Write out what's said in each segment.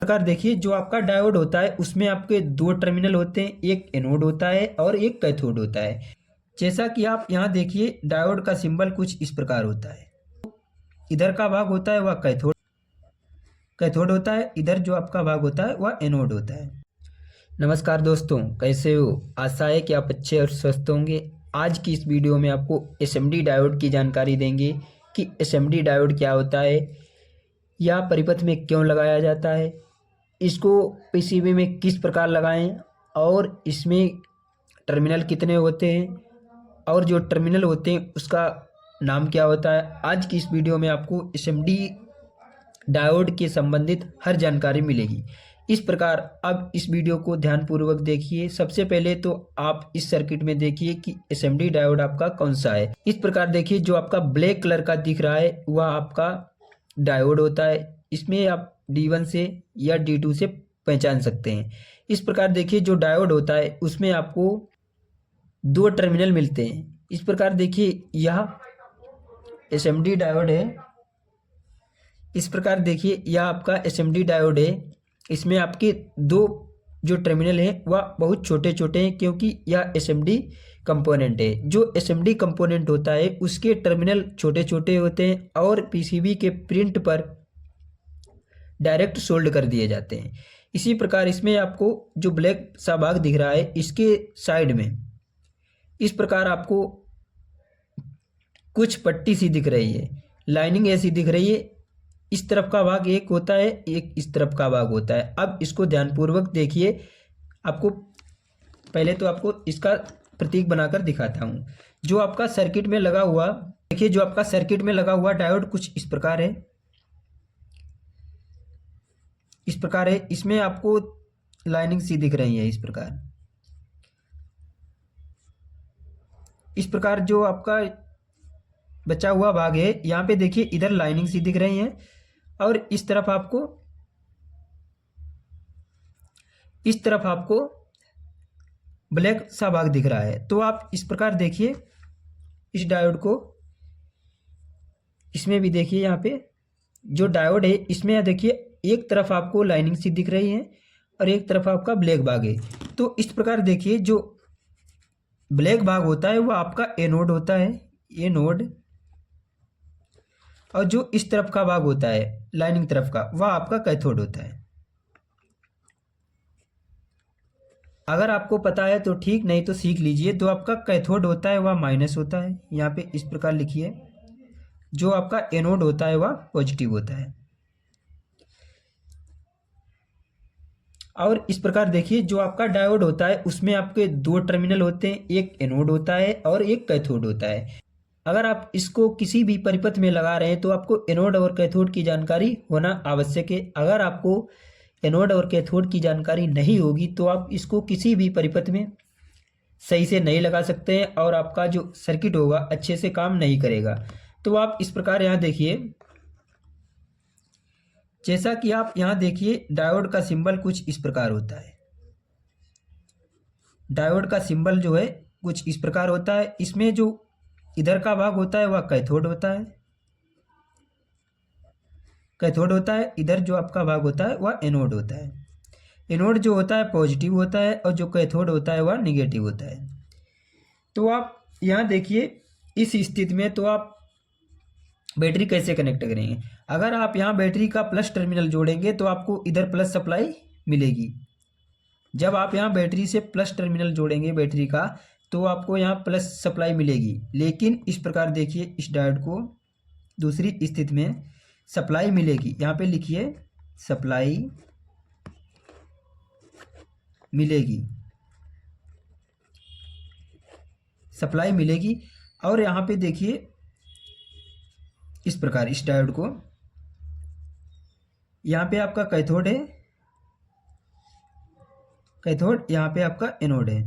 प्रकार देखिए जो आपका डायोड होता है उसमें आपके दो टर्मिनल होते हैं, एक एनोड होता है और एक कैथोड होता है। जैसा कि आप यहाँ देखिए डायोड का सिंबल कुछ इस प्रकार होता है। इधर का भाग होता है वह कैथोड कैथोड होता है, इधर जो आपका भाग होता है वह एनोड होता है। नमस्कार दोस्तों, कैसे हो? आशा है कि आप अच्छे और स्वस्थ होंगे। आज की इस वीडियो में आपको एसएमडी डायोड की जानकारी देंगे कि एसएमडी डायोड क्या होता है, या परिपथ में क्यों लगाया जाता है, इसको पीसीबी में किस प्रकार लगाएं, और इसमें टर्मिनल कितने होते हैं, और जो टर्मिनल होते हैं उसका नाम क्या होता है। आज की इस वीडियो में आपको एसएमडी डायोड के संबंधित हर जानकारी मिलेगी। इस प्रकार अब इस वीडियो को ध्यानपूर्वक देखिए। सबसे पहले तो आप इस सर्किट में देखिए कि एसएमडी डायोड आपका कौन सा है। इस प्रकार देखिए जो आपका ब्लैक कलर का दिख रहा है वह आपका डायोड होता है। इसमें आप D1 से या D2 से पहचान सकते हैं। इस प्रकार देखिए जो डायोड होता है उसमें आपको दो टर्मिनल मिलते हैं। इस प्रकार देखिए यह एसएमडी डायोड है। इस प्रकार देखिए यह आपका एसएमडी डायोड है। इसमें आपके दो जो टर्मिनल हैं वह बहुत छोटे छोटे हैं, क्योंकि यह एसएमडी कंपोनेंट है। जो एसएमडी कंपोनेंट होता है उसके टर्मिनल छोटे छोटे होते हैं और पीसीबी के प्रिंट पर डायरेक्ट सोल्ड कर दिए जाते हैं। इसी प्रकार इसमें आपको जो ब्लैक सा भाग दिख रहा है इसके साइड में इस प्रकार आपको कुछ पट्टी सी दिख रही है, लाइनिंग ऐसी दिख रही है। इस तरफ का भाग एक होता है, एक इस तरफ का भाग होता है। अब इसको ध्यानपूर्वक देखिए। आपको पहले तो आपको इसका प्रतीक बनाकर दिखाता हूँ। जो आपका सर्किट में लगा हुआ देखिए, जो आपका सर्किट में लगा हुआ डायोड कुछ इस प्रकार है। इस प्रकार है, इसमें आपको लाइनिंग सी दिख रही है। इस प्रकार जो आपका बचा हुआ भाग है यहाँ पे देखिए, इधर लाइनिंग सी दिख रही है और इस तरफ आपको ब्लैक सा भाग दिख रहा है। तो आप इस प्रकार देखिए इस डायोड को, इसमें भी देखिए यहाँ पे जो डायोड है इसमें देखिए एक तरफ आपको लाइनिंग सी दिख रही है और एक तरफ आपका ब्लैक भाग है। तो इस प्रकार देखिए जो ब्लैक भाग होता है वह आपका एनोड होता है, एनोड। और जो इस तरफ का भाग होता है लाइनिंग तरफ का वह आपका कैथोड होता है। अगर आपको पता है तो ठीक, नहीं तो सीख लीजिए। जो आपका कैथोड होता है वह माइनस होता है, यहाँ पे इस प्रकार लिखिए। जो आपका एनोड होता है वह पॉजिटिव होता है। और इस प्रकार देखिए जो आपका डायोड होता है उसमें आपके दो टर्मिनल होते हैं, एक एनोड होता है और एक कैथोड होता है। अगर आप इसको किसी भी परिपथ में लगा रहे हैं तो आपको एनोड और कैथोड की जानकारी होना आवश्यक है। अगर आपको एनोड और कैथोड की जानकारी नहीं होगी तो आप इसको किसी भी परिपथ में सही से नहीं लगा सकते हैं और आपका जो सर्किट होगा अच्छे से काम नहीं करेगा। तो आप इस प्रकार यहाँ देखिए, जैसा कि आप यहाँ देखिए डायोड का सिंबल कुछ इस प्रकार होता है। डायोड का सिंबल जो है कुछ इस प्रकार होता है। इसमें जो इधर का भाग होता है वह कैथोड होता है, इधर जो आपका भाग होता है वह एनोड होता है। एनोड जो होता है पॉजिटिव होता है और जो कैथोड होता है वह निगेटिव होता है। तो आप यहाँ देखिए इस स्थिति में तो आप बैटरी कैसे कनेक्ट करेंगे। अगर आप यहाँ बैटरी का प्लस टर्मिनल जोड़ेंगे तो आपको इधर प्लस सप्लाई मिलेगी। जब आप यहाँ बैटरी से प्लस टर्मिनल जोड़ेंगे बैटरी का तो आपको यहाँ प्लस सप्लाई मिलेगी। लेकिन इस प्रकार देखिए इस डायोड को दूसरी स्थिति में सप्लाई मिलेगी। यहाँ पे लिखिए सप्लाई मिलेगी। और यहाँ पे देखिए इस प्रकार इस डायोड को, यहाँ पे आपका कैथोड है, यहाँ पे आपका एनोड है,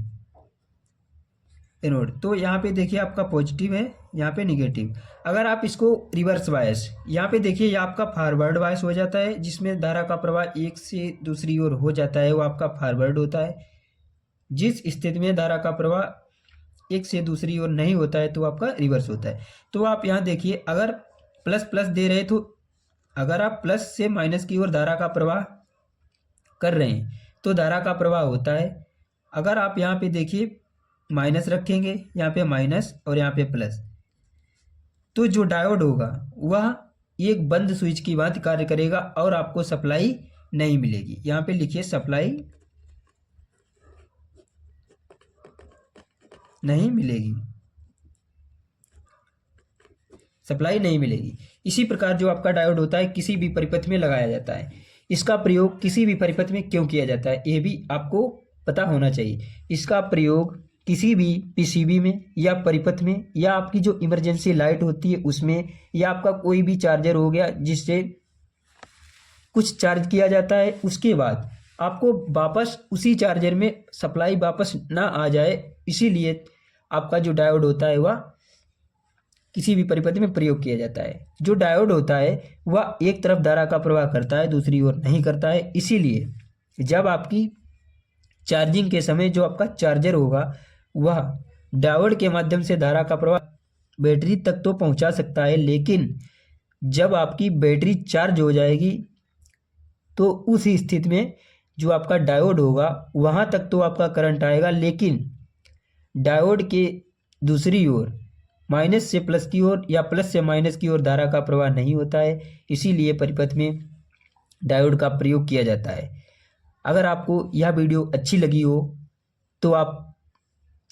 एनोड। तो यहाँ पे देखिए आपका पॉजिटिव है, यहाँ पे निगेटिव। अगर आप इसको रिवर्स वायस, यहाँ पे देखिए ये आपका फॉरवर्ड वायस हो जाता है, जिसमें धारा का प्रवाह एक से दूसरी ओर हो जाता है, वो आपका फॉरवर्ड होता है। जिस स्थिति में धारा का प्रवाह एक से दूसरी ओर नहीं होता है तो आपका रिवर्स होता है। तो आप यहाँ देखिए अगर प्लस प्लस दे रहे तो अगर आप प्लस से माइनस की ओर धारा का प्रवाह कर रहे हैं तो धारा का प्रवाह होता है। अगर आप यहाँ पे देखिए माइनस रखेंगे, यहाँ पे माइनस और यहाँ पे प्लस, तो जो डायोड होगा वह एक बंद स्विच की भांति कार्य करेगा और आपको सप्लाई नहीं मिलेगी। यहाँ पे लिखिए सप्लाई नहीं मिलेगी, सप्लाई नहीं मिलेगी। इसी प्रकार जो आपका डायोड होता है किसी भी परिपथ में लगाया जाता है। इसका प्रयोग किसी भी परिपथ में क्यों किया जाता है ये भी आपको पता होना चाहिए। इसका प्रयोग किसी भी पीसीबी में या परिपथ में या आपकी जो इमरजेंसी लाइट होती है उसमें, या आपका कोई भी चार्जर हो गया जिससे कुछ चार्ज किया जाता है, उसके बाद आपको वापस उसी चार्जर में सप्लाई वापस ना आ जाए, इसीलिए आपका जो डायोड होता है वह किसी भी परिपथ में प्रयोग किया जाता है। जो डायोड होता है वह एक तरफ धारा का प्रवाह करता है, दूसरी ओर नहीं करता है। इसीलिए जब आपकी चार्जिंग के समय जो आपका चार्जर होगा वह डायोड के माध्यम से धारा का प्रवाह बैटरी तक तो पहुंचा सकता है, लेकिन जब आपकी बैटरी चार्ज हो जाएगी तो उस स्थिति में जो आपका डायोड होगा वहां तक तो आपका करंट आएगा, लेकिन डायोड के दूसरी ओर माइनस से प्लस की ओर या प्लस से माइनस की ओर धारा का प्रवाह नहीं होता है। इसीलिए परिपथ में डायोड का प्रयोग किया जाता है। अगर आपको यह वीडियो अच्छी लगी हो तो आप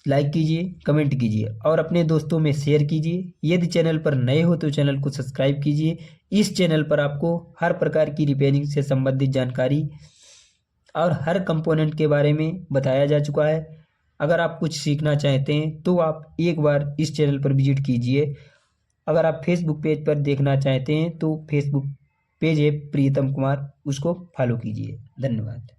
लाइक कीजिए, कमेंट कीजिए और अपने दोस्तों में शेयर कीजिए। यदि चैनल पर नए हो तो चैनल को सब्सक्राइब कीजिए। इस चैनल पर आपको हर प्रकार की रिपेयरिंग से संबंधित जानकारी और हर कंपोनेंट के बारे में बताया जा चुका है। अगर आप कुछ सीखना चाहते हैं तो आप एक बार इस चैनल पर विजिट कीजिए। अगर आप फेसबुक पेज पर देखना चाहते हैं तो फेसबुक पेज है प्रीतम कुमार, उसको फॉलो कीजिए। धन्यवाद।